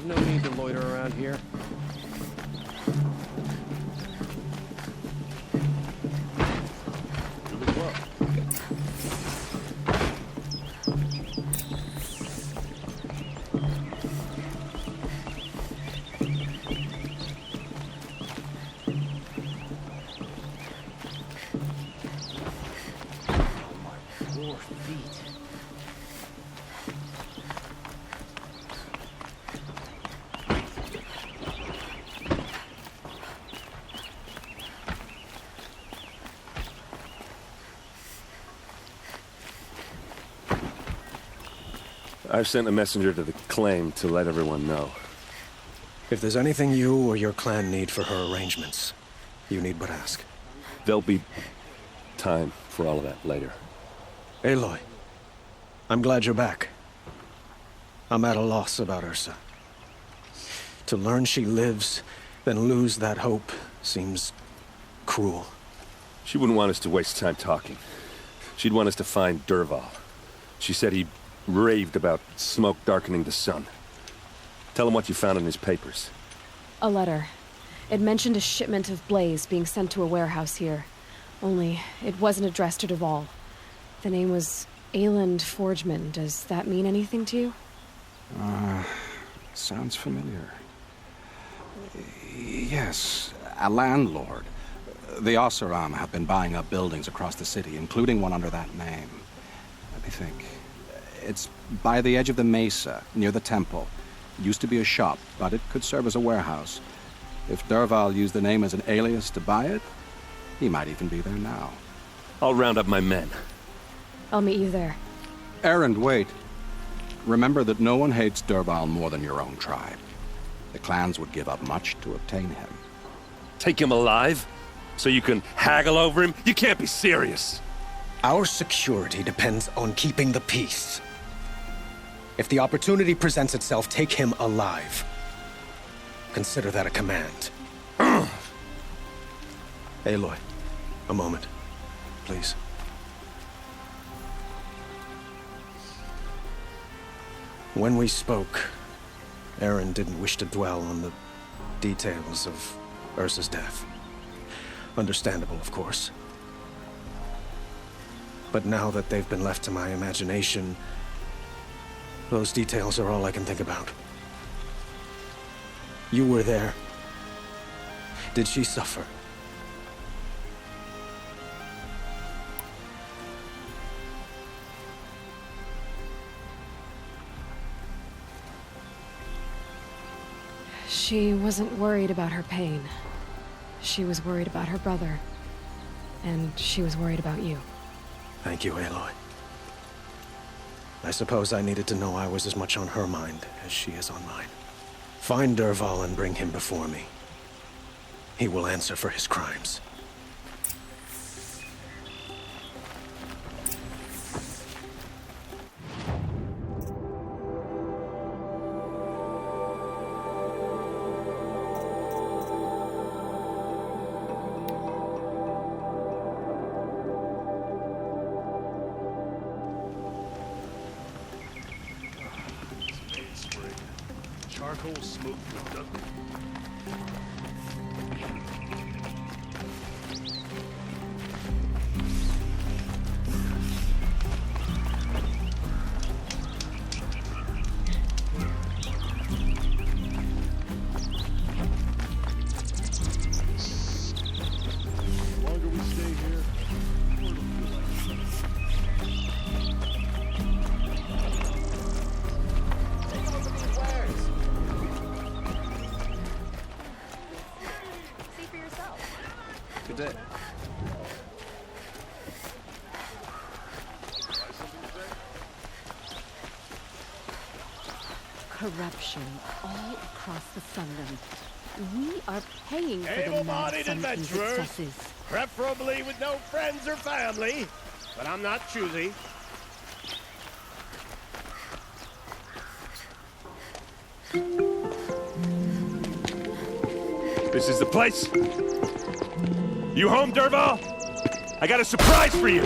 no need to loiter around here. Really close. I've sent a messenger to the claim to let everyone know. If there's anything you or your clan need for her arrangements, you need but ask. There'll be time for all of that later. Aloy, I'm glad you're back. I'm at a loss about Ursa. To learn she lives, then lose that hope, seems cruel. She wouldn't want us to waste time talking. She'd want us to find Dervahl. She said he raved about smoke darkening the sun. Tell him what you found in his papers. A letter. It mentioned a shipment of blaze being sent to a warehouse here. Only, it wasn't addressed to Dervahl. The name was Ayland Forgeman. Does that mean anything to you? Sounds familiar. Yes, a landlord. The Oseram have been buying up buildings across the city, including one under that name. Let me think. It's by the edge of the mesa, near the temple. Used to be a shop, but it could serve as a warehouse. If Dervahl used the name as an alias to buy it, he might even be there now. I'll round up my men. I'll meet you there. Erend, wait. Remember that no one hates Dervahl more than your own tribe. The clans would give up much to obtain him. Take him alive? So you can haggle over him? You can't be serious! Our security depends on keeping the peace. If the opportunity presents itself, take him alive. Consider that a command. Aloy, a moment, please. When we spoke, Erend didn't wish to dwell on the details of Ursa's death. Understandable, of course. But now that they've been left to my imagination, those details are all I can think about. You were there. Did she suffer? She wasn't worried about her pain. She was worried about her brother. And she was worried about you. Thank you, Aloy. I suppose I needed to know I was as much on her mind as she is on mine. Find Dervahl and bring him before me. He will answer for his crimes. Charcoal smoke with duck. The longer we stay here, the more it'll feel like. Take a look at these wares. See for yourself. Good day. Corruption all across the Sunland. We are paying for the Able-bodied Mad Sun King's adventurers, excesses. preferably with no friends or family, but I'm not choosy. This is the place? You home, Dervahl? I got a surprise for you!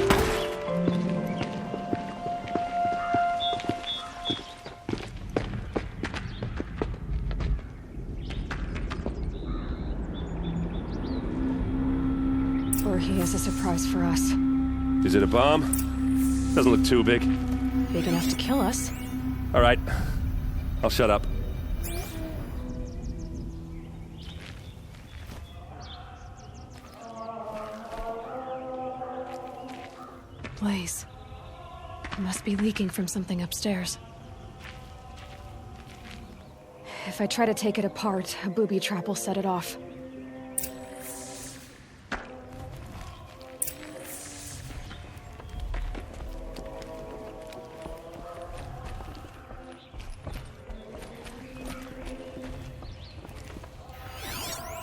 as a surprise for us. Is it a bomb? Doesn't look too big. Big enough to kill us. All right. I'll shut up. Blaze. It must be leaking from something upstairs. If I try to take it apart, a booby trap will set it off.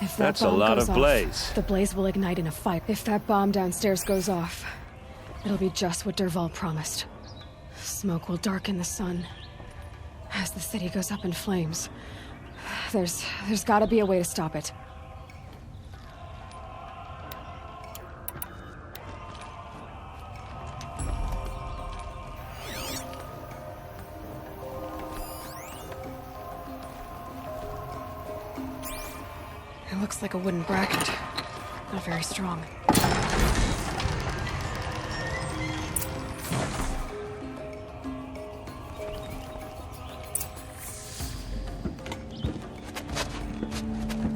If that That's a bomb lot goes of off, blaze. the blaze will ignite in a fight. If that bomb downstairs goes off, it'll be just what Dervahl promised. Smoke will darken the sun. As the city goes up in flames, there's gotta be a way to stop it. It looks like a wooden bracket. Not very strong.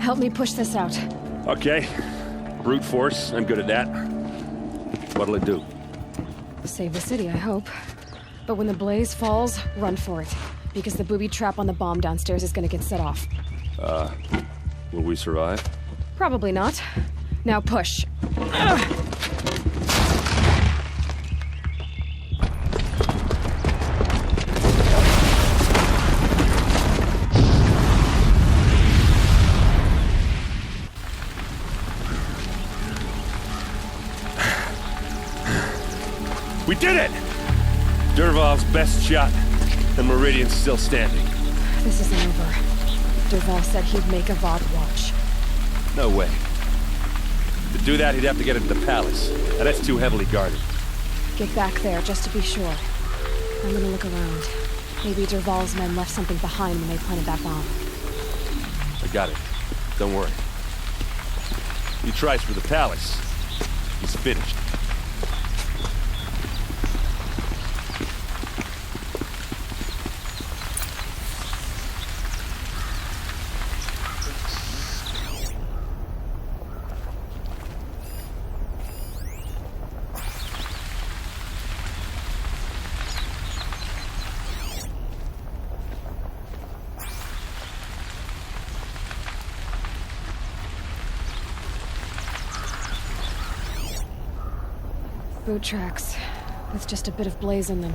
Help me push this out. Okay. Brute force. I'm good at that. What'll it do? Save the city, I hope. But when the blaze falls, run for it. Because the booby trap on the bomb downstairs is gonna get set off. Will we survive? Probably not. Now push. We did it! Dervahl's best shot, and Meridian's still standing. This isn't over. Dervahl said he'd make a VOD watch. No way. To do that, he'd have to get into the palace, and that's too heavily guarded. Get back there, just to be sure. I'm gonna look around. Maybe Dervahl's men left something behind when they planted that bomb. I got it. Don't worry. He tries for the palace. He's finished. Boot tracks, with just a bit of blaze in them.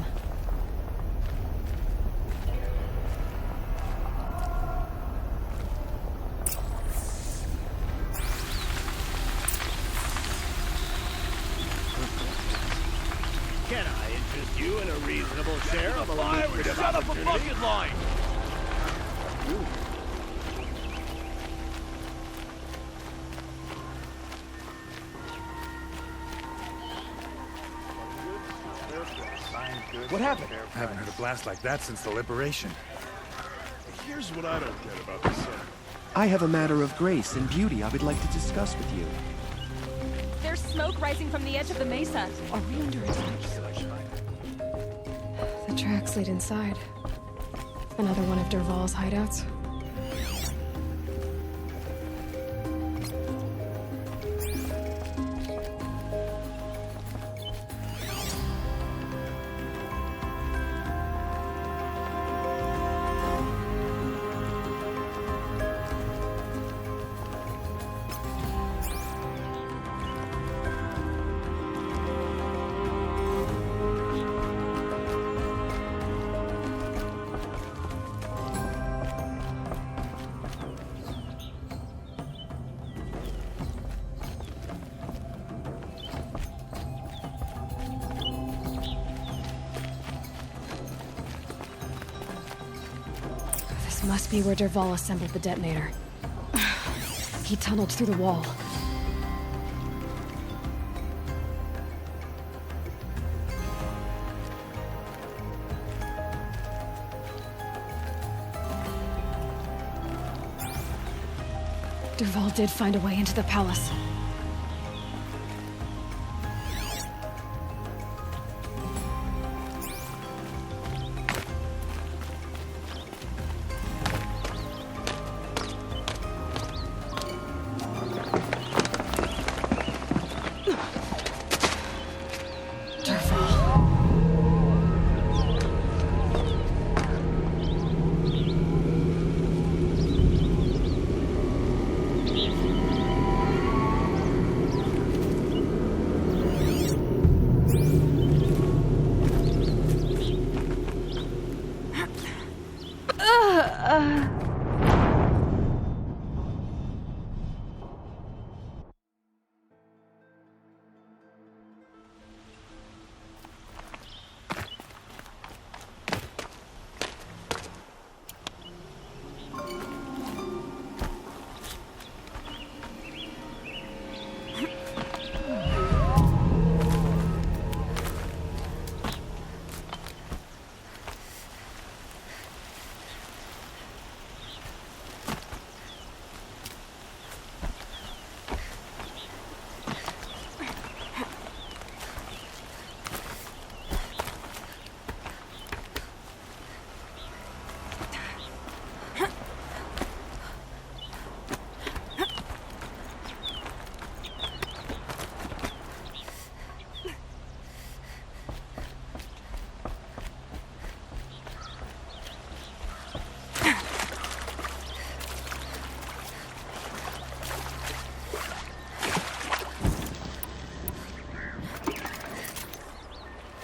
Can I interest you in a reasonable share of a lucrative opportunity? line! What happened? I haven't heard a blast like that since the liberation. Here's what I don't get about the sun. I have a matter of grace and beauty I would like to discuss with you. There's smoke rising from the edge of the mesa. Are we under attack? The tracks lead inside. Another one of Dervahl's hideouts. This must be where Dervahl assembled the detonator. He tunneled through the wall. Dervahl did find a way into the palace.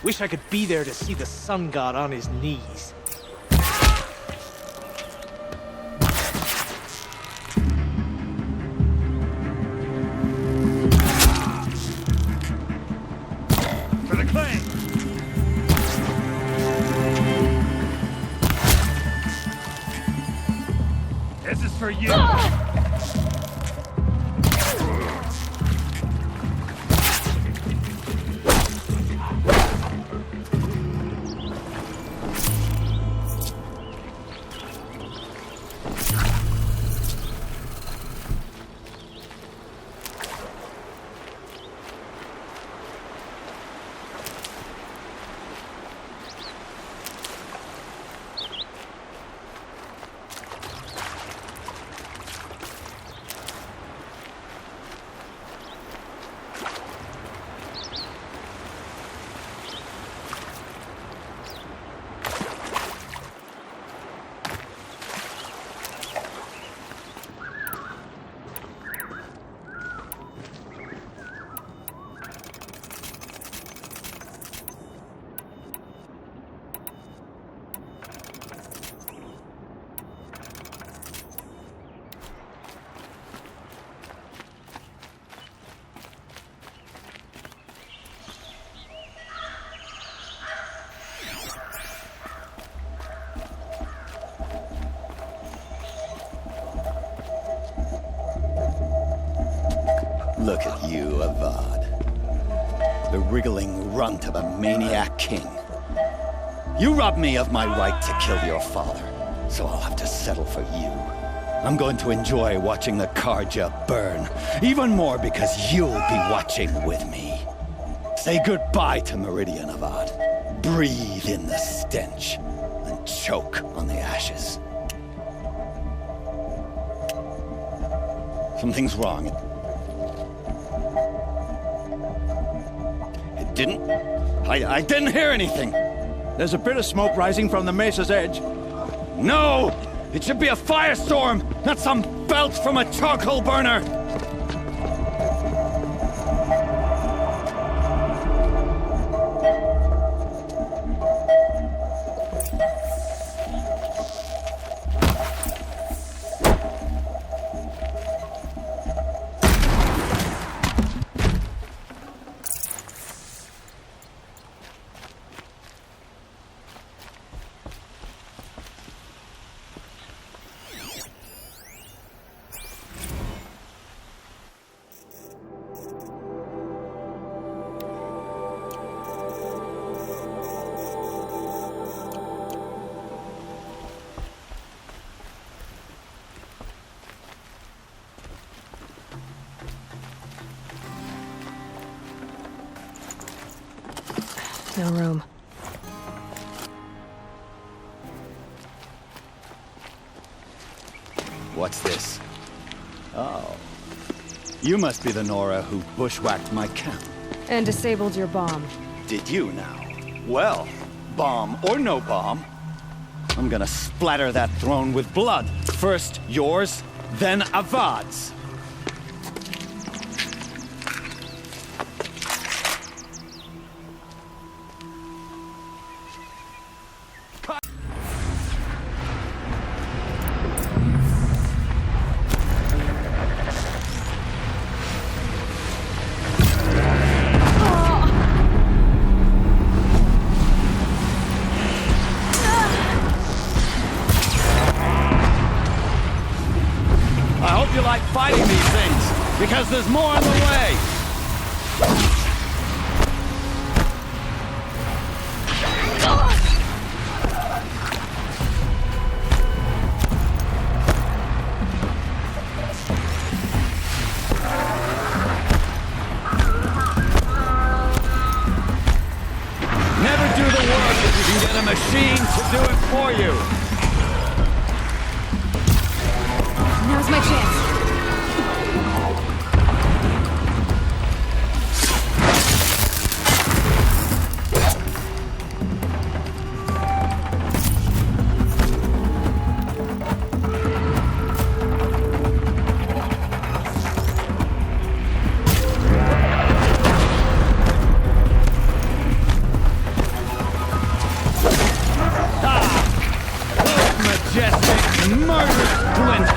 Wish I could be there to see the sun god on his knees. For the claim! This is for you! Look at you, Avad. The wriggling runt of a maniac king. You robbed me of my right to kill your father, so I'll have to settle for you. I'm going to enjoy watching the Karja burn, even more because you'll be watching with me. Say goodbye to Meridian, Avad. Breathe in the stench, and choke on the ashes. Something's wrong. I didn't hear anything. There's a bit of smoke rising from the mesa's edge. No! It should be a firestorm, not some belch from a charcoal burner! No room. What's this? Oh. You must be the Nora who bushwhacked my camp. And disabled your bomb. Did you now? Well, bomb or no bomb, I'm gonna splatter that throne with blood. First yours, then Avad's. You like fighting these things, because there's more on the way! Never do the work if you can get a machine to do it for you! Now's my chance. murderous glint!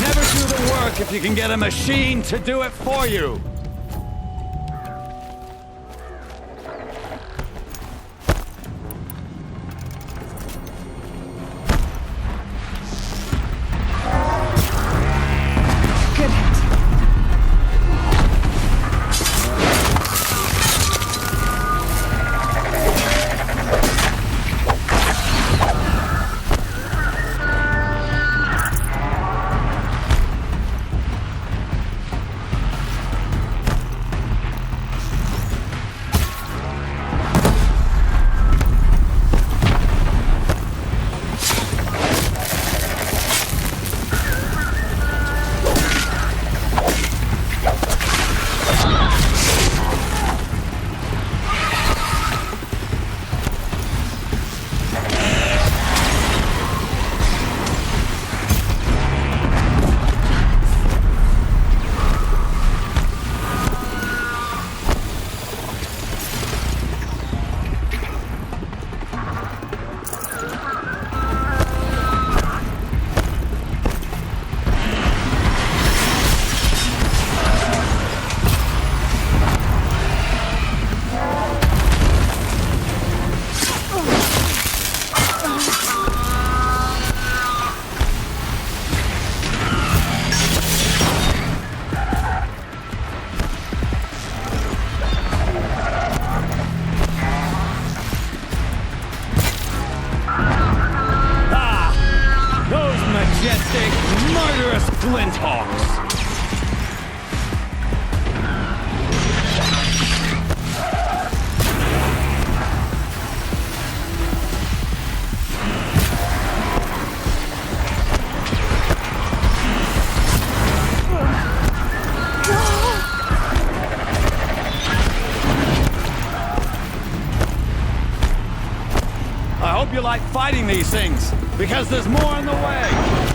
Never do the work if you can get a machine to do it for you! Murderous glint hawks! I hope you like fighting these things, because there's more in the way!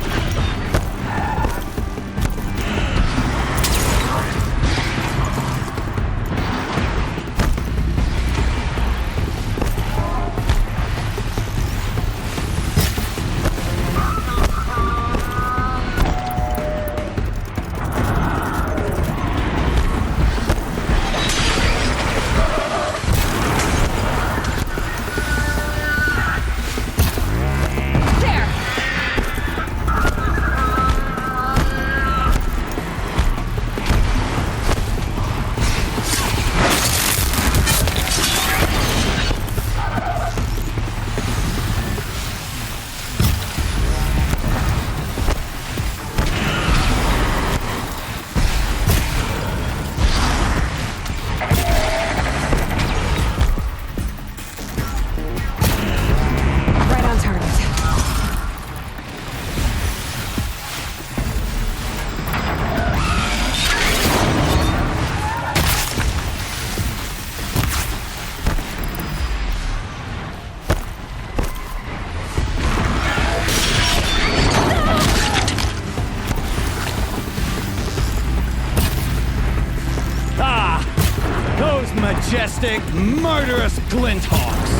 Majestic, murderous glint hawks!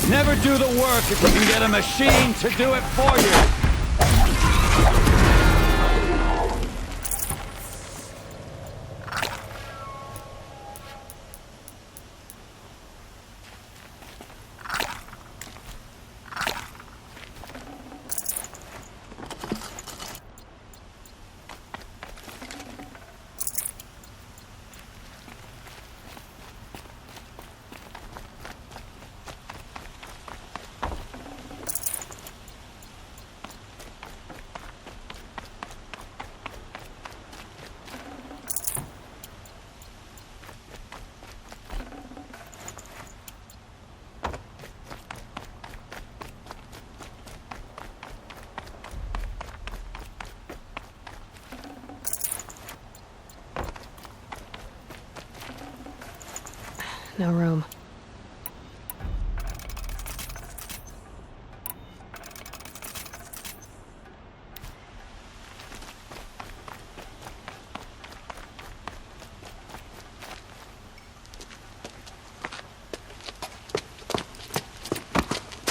Never do the work if you can get a machine to do it for you! No room.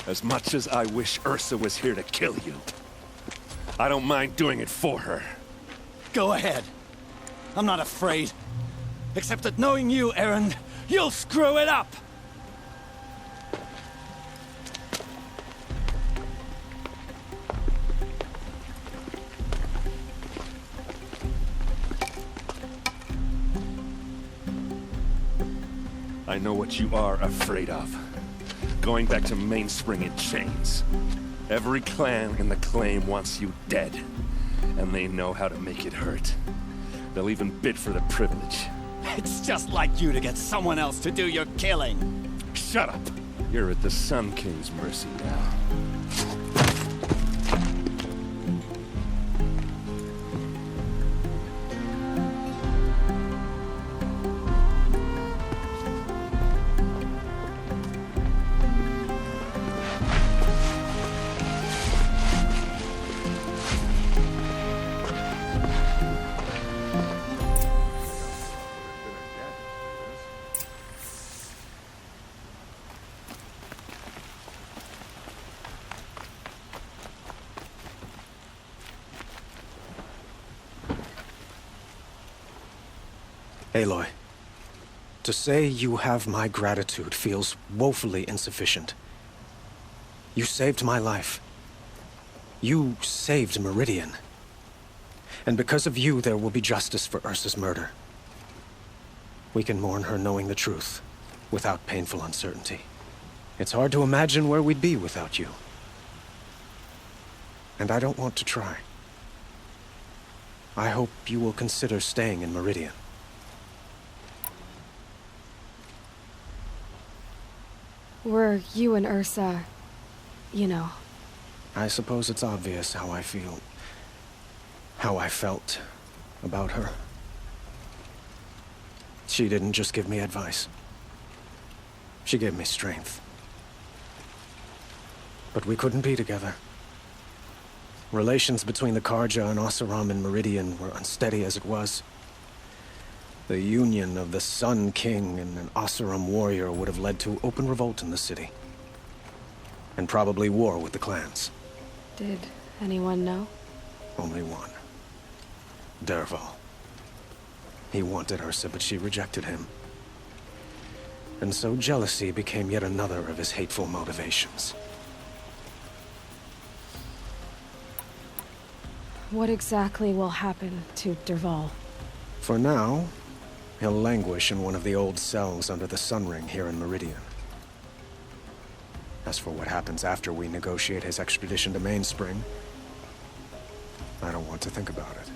As much as I wish Ursa was here to kill you, I don't mind doing it for her. Go ahead. I'm not afraid. Except that knowing you, Aaron, you'll screw it up! I know what you are afraid of. Going back to Mainspring in chains. Every clan in the claim wants you dead. And they know how to make it hurt. They'll even bid for the privilege. It's just like you to get someone else to do your killing. Shut up! You're at the Sun King's mercy now. Aloy, to say you have my gratitude feels woefully insufficient. You saved my life. You saved Meridian. And because of you, there will be justice for Ursa's murder. We can mourn her knowing the truth, without painful uncertainty. It's hard to imagine where we'd be without you. And I don't want to try. I hope you will consider staying in Meridian. Were you and Ursa, you know? I suppose it's obvious how I feel. How I felt about her. She didn't just give me advice. She gave me strength. But we couldn't be together. Relations between the Karja and Oseram and Meridian were unsteady as it was. The union of the Sun King and an Oseram warrior would have led to open revolt in the city. And probably war with the clans. Did anyone know? Only one. Dervahl. He wanted Ursa, but she rejected him. And so jealousy became yet another of his hateful motivations. What exactly will happen to Dervahl? For now, he'll languish in one of the old cells under the Sun Ring here in Meridian. As for what happens after we negotiate his extradition to Mainspring, I don't want to think about it.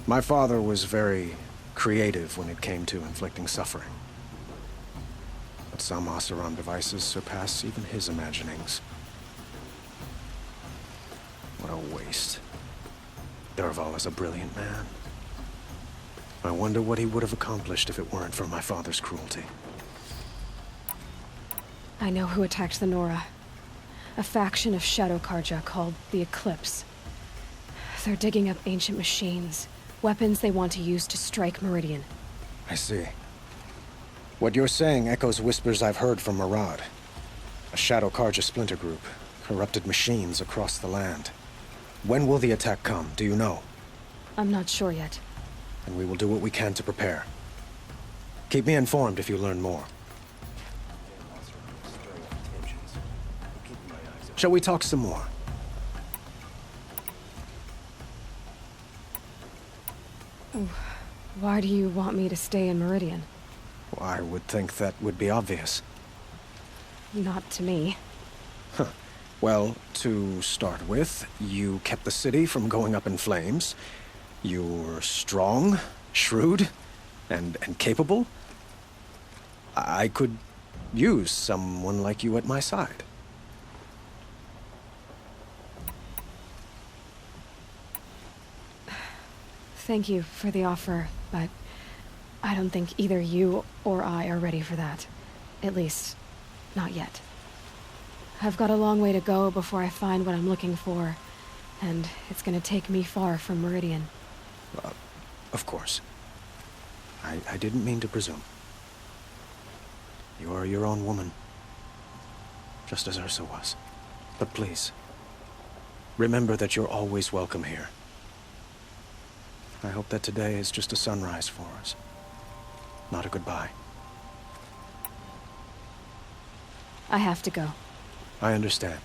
My father was very creative when it came to inflicting suffering. But some Oseram devices surpass even his imaginings. What a waste. Dervahl is a brilliant man. I wonder what he would have accomplished if it weren't for my father's cruelty. I know who attacked the Nora. A faction of Shadow Karja called the Eclipse. They're digging up ancient machines, weapons they want to use to strike Meridian. I see. What you're saying echoes whispers I've heard from Murad. A Shadow Karja splinter group, corrupted machines across the land. When will the attack come, do you know? I'm not sure yet. And we will do what we can to prepare. Keep me informed if you learn more. Shall we talk some more? Why do you want me to stay in Meridian? Well, I would think that would be obvious. Not to me. Huh. Well, to start with, you kept the city from going up in flames. You're strong, shrewd, and capable. I could use someone like you at my side. Thank you for the offer, but I don't think either you or I are ready for that. At least, not yet. I've got a long way to go before I find what I'm looking for, and it's gonna take me far from Meridian. Of course. I didn't mean to presume. You are your own woman. just as Ursa was. But please, remember that you're always welcome here. I hope that today is just a sunrise for us, not a goodbye. I have to go. I understand.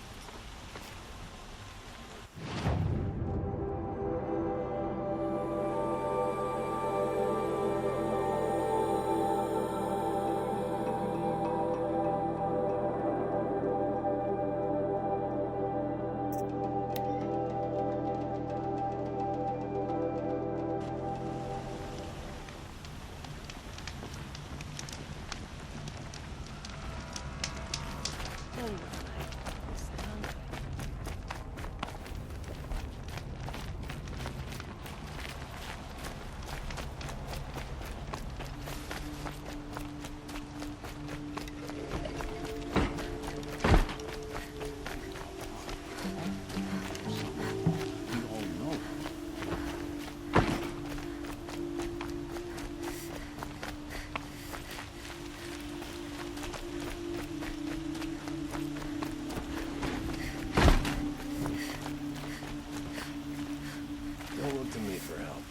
Don't look to me for help.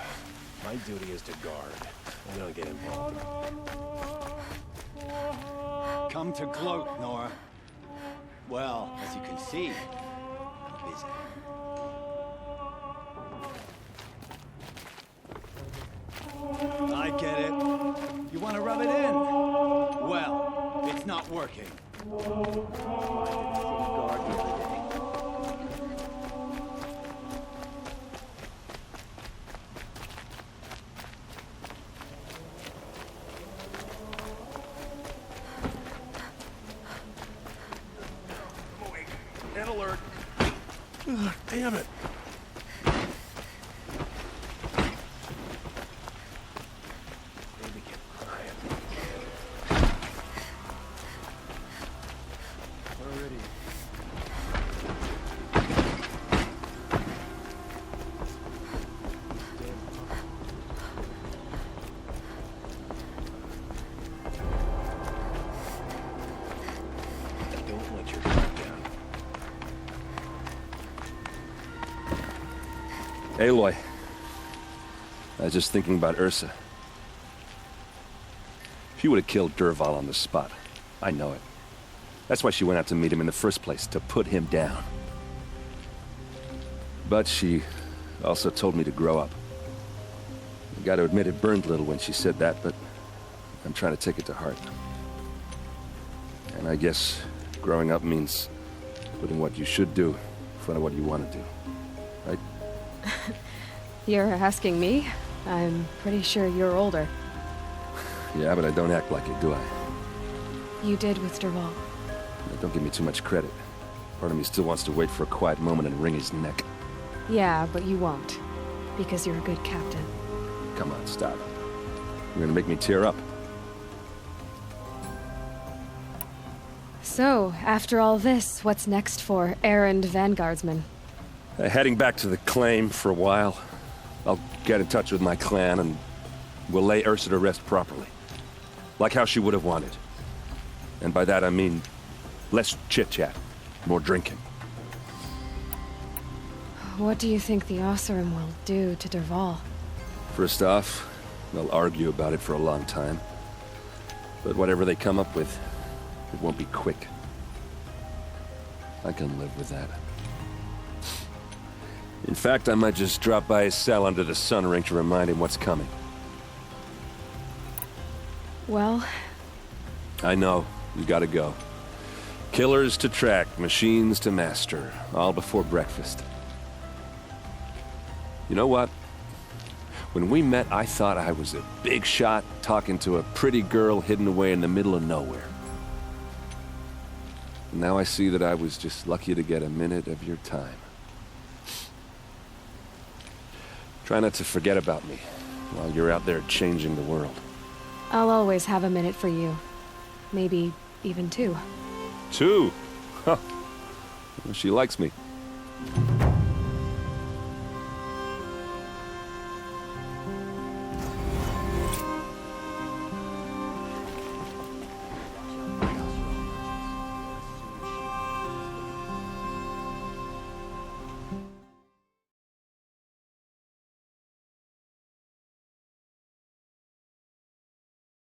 My duty is to guard. I don't get involved. Come to gloat, Nora. Well, as you can see, I'm busy. I get it. You want to rub it in? Well, it's not working. Head alert. Ugh, damn it. Baby kept crying. Already. Don't let your guard down. Aloy. I was just thinking about Ursa. She would have killed Dervahl on the spot. I know it. That's why she went out to meet him in the first place, to put him down. But she also told me to grow up. I gotta admit it burned a little when she said that, but I'm trying to take it to heart. And I guess growing up means putting what you should do in front of what you want to do. Right? You're asking me? I'm pretty sure you're older. Yeah, but I don't act like it, do I? You did with Dervahl. Don't give me too much credit. Part of me still wants to wait for a quiet moment and wring his neck. Yeah, but you won't. Because you're a good captain. Come on, stop. You're gonna make me tear up. So, after all this, what's next for errand vanguardsman? Heading back to the claim for a while. I'll get in touch with my clan and we'll lay Ursa to rest properly. Like how she would have wanted. And by that I mean less chit-chat, more drinking. What do you think the Oseram will do to Dervahl? First off, they'll argue about it for a long time. But whatever they come up with, it won't be quick. I can live with that. In fact, I might just drop by his cell under the sun ring to remind him what's coming. Well... I know. You gotta go. Killers to track, machines to master. All before breakfast. You know what? When we met, I thought I was a big shot talking to a pretty girl hidden away in the middle of nowhere. Now I see that I was just lucky to get a minute of your time. Try not to forget about me while you're out there changing the world. I'll always have a minute for you. Maybe even two. Two? Huh. Well, she likes me.